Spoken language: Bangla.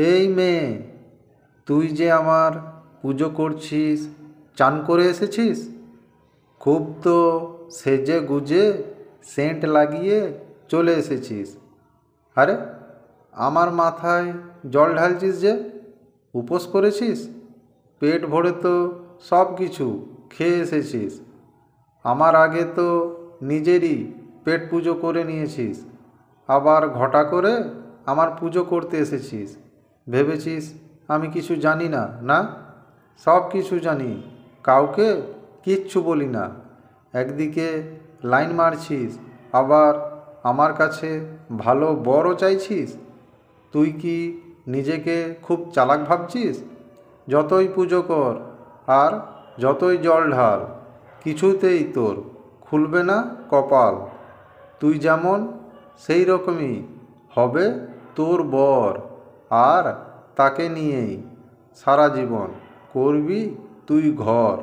এই মেয়ে, তুই যে আমার পুজো করছিস, চান করে এসেছিস? খুব তো সেজে গুজে সেন্ট লাগিয়ে চলে এসেছিস। আরে, আমার মাথায় জল ঢালছিস যে? উপোস করেছিস? পেট ভরে তো সব কিছু খেয়ে এসেছিস। আমার আগে তো নিজেরই পেট পুজো করে নিয়েছিস, আবার ঘটা করে আমার পুজো করতে এসেছিস। ভেবেছিস আমি কিছু জানি না? না, সব কিছু জানি, কাউকে কিচ্ছু বলি না। একদিকে লাইন মারছিস, আবার আমার কাছে ভালো বরও চাইছিস। তুই কি নিজেকে খুব চালাক ভাবছিস? যতই পুজো কর আর যতই জল ঢাল, কিছুতেই তোর খুলবে না কপাল। তুই যেমন সেই রকমই হবে তোর বর, আর তাকে নিয়েই সারা জীবন করবি তুই ঘর।